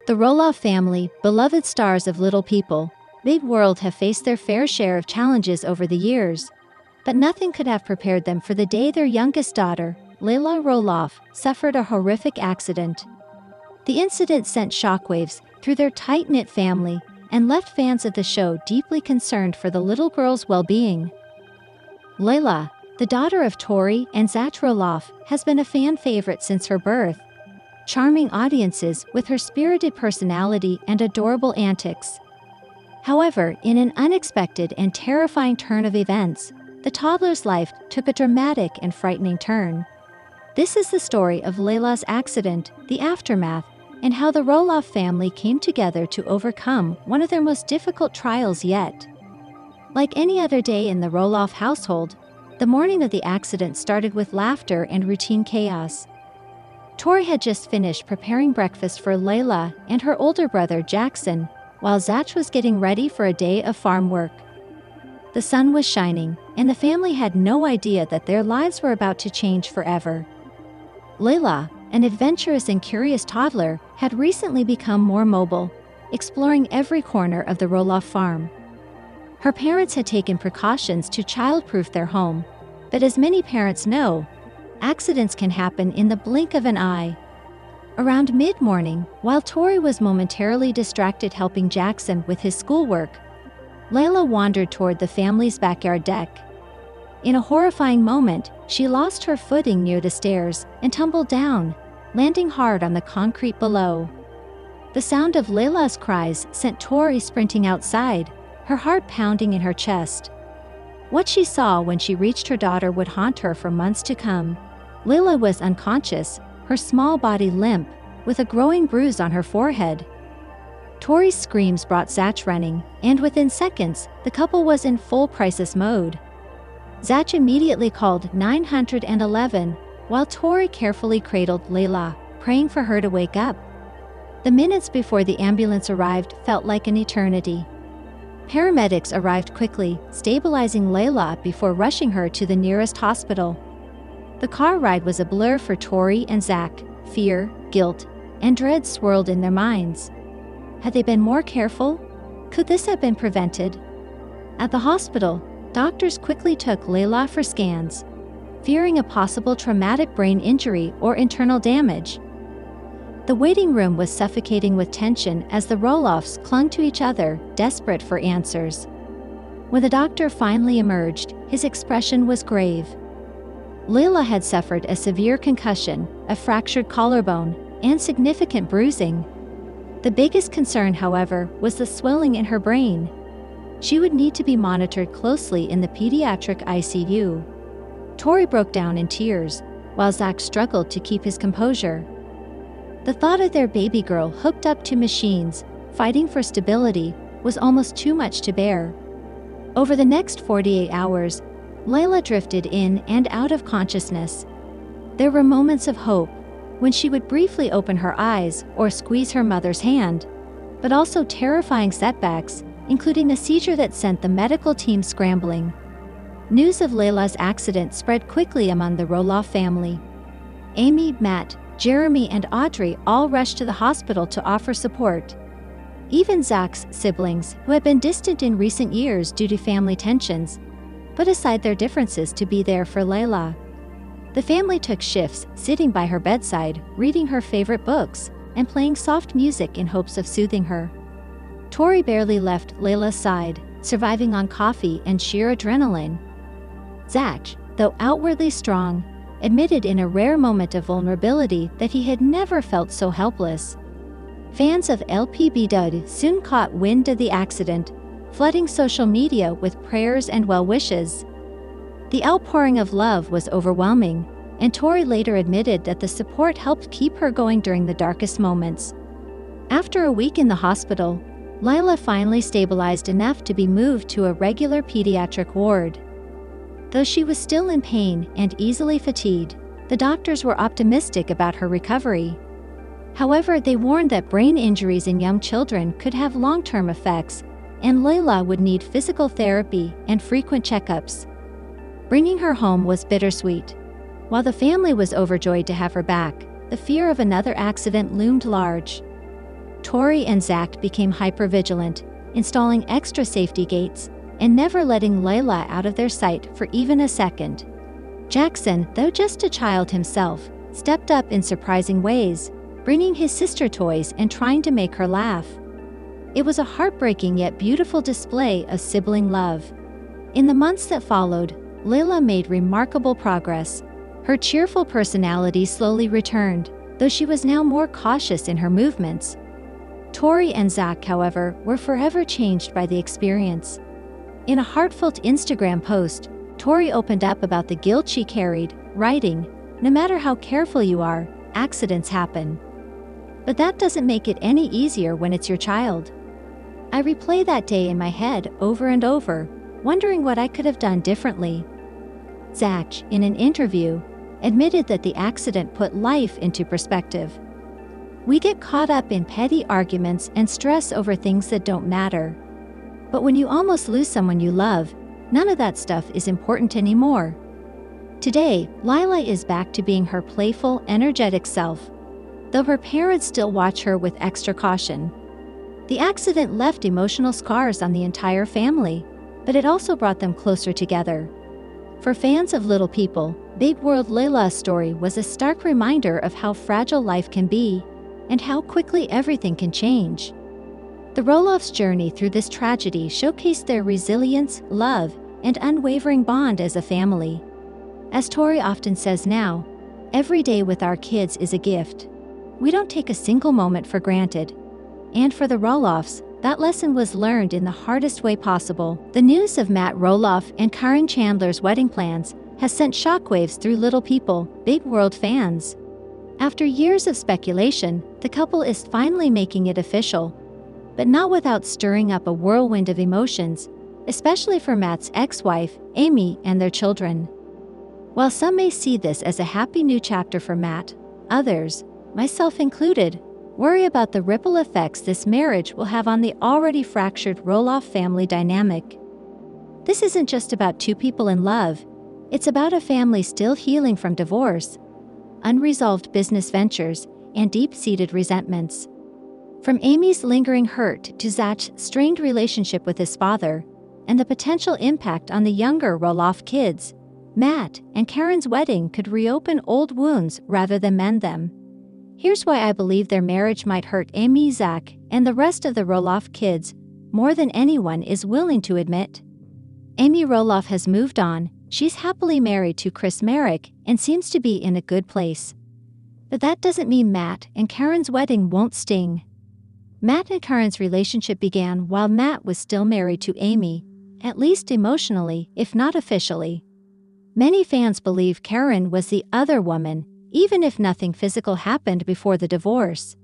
The Roloff family, beloved stars of Little People, Big World, have faced their fair share of challenges over the years. But nothing could have prepared them for the day their youngest daughter, Lilah Roloff, suffered a horrific accident. The incident sent shockwaves through their tight-knit family and left fans of the show deeply concerned for the little girl's well-being. Lilah, the daughter of Tori and Zach Roloff, has been a fan favorite since her birth, charming audiences with her spirited personality and adorable antics. However, in an unexpected and terrifying turn of events, the toddler's life took a dramatic and frightening turn. This is the story of Lilah's accident, the aftermath, and how the Roloff family came together to overcome one of their most difficult trials yet. Like any other day in the Roloff household, the morning of the accident started with laughter and routine chaos. Tori had just finished preparing breakfast for Lilah and her older brother Jackson, while Zach was getting ready for a day of farm work. The sun was shining, and the family had no idea that their lives were about to change forever. Lilah, an adventurous and curious toddler, had recently become more mobile, exploring every corner of the Roloff farm. Her parents had taken precautions to child-proof their home, but as many parents know, accidents can happen in the blink of an eye. Around mid-morning, while Tori was momentarily distracted helping Jackson with his schoolwork, Lilah wandered toward the family's backyard deck. In a horrifying moment, she lost her footing near the stairs and tumbled down, landing hard on the concrete below. The sound of Lilah's cries sent Tori sprinting outside, her heart pounding in her chest. What she saw when she reached her daughter would haunt her for months to come. Lilah was unconscious, her small body limp, with a growing bruise on her forehead. Tori's screams brought Zach running, and within seconds, the couple was in full crisis mode. Zach immediately called 911, while Tori carefully cradled Lilah, praying for her to wake up. The minutes before the ambulance arrived felt like an eternity. Paramedics arrived quickly, stabilizing Lilah before rushing her to the nearest hospital. The car ride was a blur for Tori and Zach. Fear, guilt, and dread swirled in their minds. Had they been more careful? Could this have been prevented? At the hospital, doctors quickly took Lilah for scans, fearing a possible traumatic brain injury or internal damage. The waiting room was suffocating with tension as the Roloffs clung to each other, desperate for answers. When the doctor finally emerged, his expression was grave. Lilah had suffered a severe concussion, a fractured collarbone, and significant bruising. The biggest concern, however, was the swelling in her brain. She would need to be monitored closely in the pediatric ICU. Tori broke down in tears, while Zach struggled to keep his composure. The thought of their baby girl hooked up to machines, fighting for stability, was almost too much to bear. Over the next 48 hours, Lilah drifted in and out of consciousness. There were moments of hope, when she would briefly open her eyes or squeeze her mother's hand, but also terrifying setbacks, including a seizure that sent the medical team scrambling. News of Lilah's accident spread quickly among the Roloff family. Amy, Matt, Jeremy, and Audrey all rushed to the hospital to offer support. Even Zach's siblings, who had been distant in recent years due to family tensions, put aside their differences to be there for Lilah. The family took shifts sitting by her bedside, reading her favorite books, and playing soft music in hopes of soothing her. Tori barely left Lilah's side, surviving on coffee and sheer adrenaline. Zach, though outwardly strong, admitted in a rare moment of vulnerability that he had never felt so helpless. Fans of LPBW soon caught wind of the accident, flooding social media with prayers and well wishes. The outpouring of love was overwhelming, and Tori later admitted that the support helped keep her going during the darkest moments. After a week in the hospital, Lilah finally stabilized enough to be moved to a regular pediatric ward. Though she was still in pain and easily fatigued, the doctors were optimistic about her recovery. However, they warned that brain injuries in young children could have long-term effects, and Lilah would need physical therapy and frequent checkups. Bringing her home was bittersweet. While the family was overjoyed to have her back, the fear of another accident loomed large. Tori and Zach became hypervigilant, installing extra safety gates and never letting Lilah out of their sight for even a second. Jackson, though just a child himself, stepped up in surprising ways, bringing his sister toys and trying to make her laugh. It was a heartbreaking yet beautiful display of sibling love. In the months that followed, Lilah made remarkable progress. Her cheerful personality slowly returned, though she was now more cautious in her movements. Tori and Zach, however, were forever changed by the experience. In a heartfelt Instagram post, Tori opened up about the guilt she carried, writing, "No matter how careful you are, accidents happen. But that doesn't make it any easier when it's your child. I replay that day in my head over and over, wondering what I could have done differently." Zach, in an interview, admitted that the accident put life into perspective. "We get caught up in petty arguments and stress over things that don't matter. But when you almost lose someone you love, none of that stuff is important anymore." Today, Lilah is back to being her playful, energetic self, though her parents still watch her with extra caution. The accident left emotional scars on the entire family, but it also brought them closer together. For fans of Little People, Big World, Lilah's story was a stark reminder of how fragile life can be and how quickly everything can change. The Roloffs' journey through this tragedy showcased their resilience, love, and unwavering bond as a family. As Tori often says now, "Every day with our kids is a gift. We don't take a single moment for granted." And for the Roloffs, that lesson was learned in the hardest way possible. The news of Matt Roloff and Karen Chandler's wedding plans has sent shockwaves through Little People, Big World fans. After years of speculation, the couple is finally making it official, but not without stirring up a whirlwind of emotions, especially for Matt's ex-wife, Amy, and their children. While some may see this as a happy new chapter for Matt, others, myself included, worry about the ripple effects this marriage will have on the already fractured Roloff family dynamic. This isn't just about two people in love, it's about a family still healing from divorce, unresolved business ventures, and deep-seated resentments. From Amy's lingering hurt to Zach's strained relationship with his father, and the potential impact on the younger Roloff kids, Matt and Karen's wedding could reopen old wounds rather than mend them. Here's why I believe their marriage might hurt Amy, Zach, and the rest of the Roloff kids more than anyone is willing to admit. Amy Roloff has moved on. She's happily married to Chris Merrick and seems to be in a good place. But that doesn't mean Matt and Karen's wedding won't sting. Matt and Karen's relationship began while Matt was still married to Amy, at least emotionally, if not officially. Many fans believe Karen was the other woman, even if nothing physical happened before the divorce.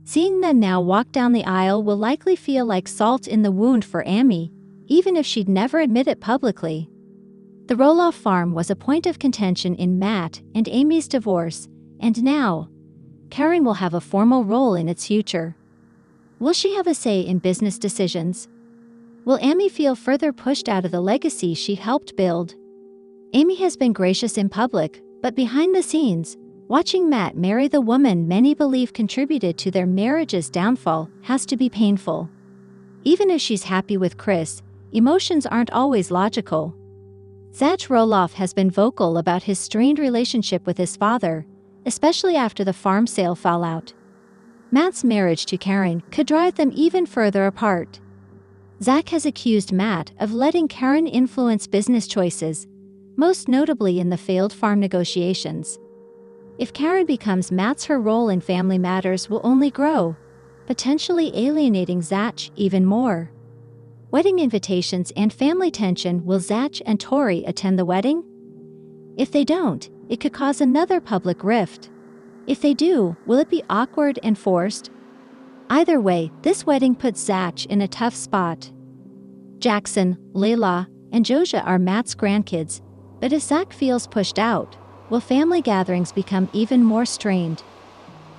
Seeing them now walk down the aisle will likely feel like salt in the wound for Amy, even if she'd never admit it publicly. The Roloff farm was a point of contention in Matt and Amy's divorce, and now, Karen will have a formal role in its future. Will she have a say in business decisions? Will Amy feel further pushed out of the legacy she helped build? Amy has been gracious in public, but behind the scenes, watching Matt marry the woman many believe contributed to their marriage's downfall has to be painful. Even if she's happy with Chris, emotions aren't always logical. Zach Roloff has been vocal about his strained relationship with his father, especially after the farm sale fallout. Matt's marriage to Karen could drive them even further apart. Zach has accused Matt of letting Karen influence business choices, most notably in the failed farm negotiations. If Karen becomes Matt's, her role in family matters will only grow, potentially alienating Zach even more. Wedding invitations and family tension. Will Zach and Tori attend the wedding? If they don't, it could cause another public rift. If they do, will it be awkward and forced? Either way, this wedding puts Zach in a tough spot. Jackson, Lilah, and Josiah are Matt's grandkids, but if Zach feels pushed out, will family gatherings become even more strained?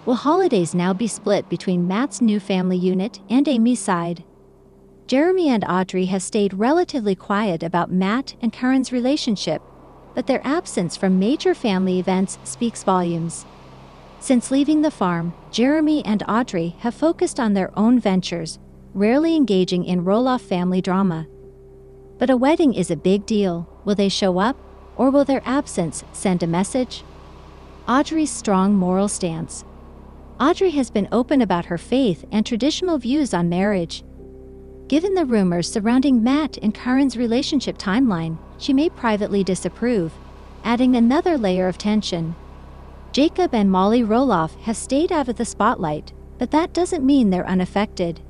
Will holidays now be split between Matt's new family unit and Amy's side? Jeremy and Audrey have stayed relatively quiet about Matt and Karen's relationship, but their absence from major family events speaks volumes. Since leaving the farm, Jeremy and Audrey have focused on their own ventures, rarely engaging in Roloff family drama. But a wedding is a big deal. Will they show up, or will their absence send a message? Audrey's strong moral stance. Audrey has been open about her faith and traditional views on marriage. Given the rumors surrounding Matt and Karen's relationship timeline, she may privately disapprove, adding another layer of tension. Jacob and Molly Roloff have stayed out of the spotlight, but that doesn't mean they're unaffected.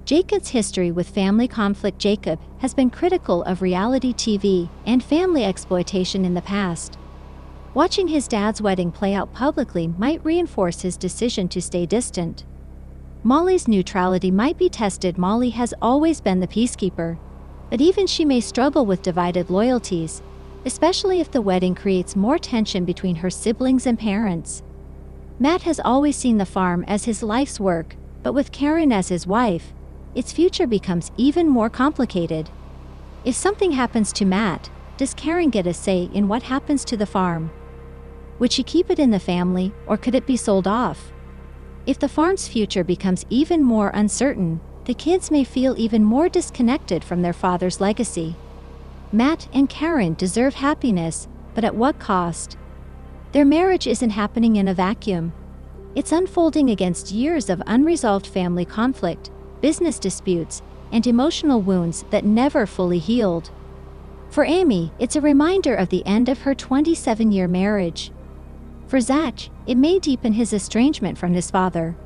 Jacob's history with family conflict. Jacob has been critical of reality TV and family exploitation in the past. Watching his dad's wedding play out publicly might reinforce his decision to stay distant. Molly's neutrality might be tested. Molly has always been the peacekeeper, but even she may struggle with divided loyalties, especially if the wedding creates more tension between her siblings and parents. Matt has always seen the farm as his life's work, but with Karen as his wife, its future becomes even more complicated. If something happens to Matt, does Karen get a say in what happens to the farm? Would she keep it in the family, or could it be sold off? If the farm's future becomes even more uncertain, the kids may feel even more disconnected from their father's legacy. Matt and Karen deserve happiness, but at what cost? Their marriage isn't happening in a vacuum. It's unfolding against years of unresolved family conflict, business disputes, and emotional wounds that never fully healed. For Amy, it's a reminder of the end of her 27-year marriage. For Zach, it may deepen his estrangement from his father.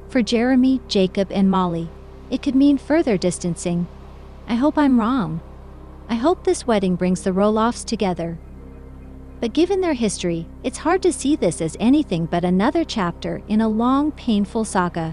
For Jeremy, Jacob, and Molly, it could mean further distancing. I hope I'm wrong. I hope this wedding brings the Roloffs together. But given their history, it's hard to see this as anything but another chapter in a long, painful saga.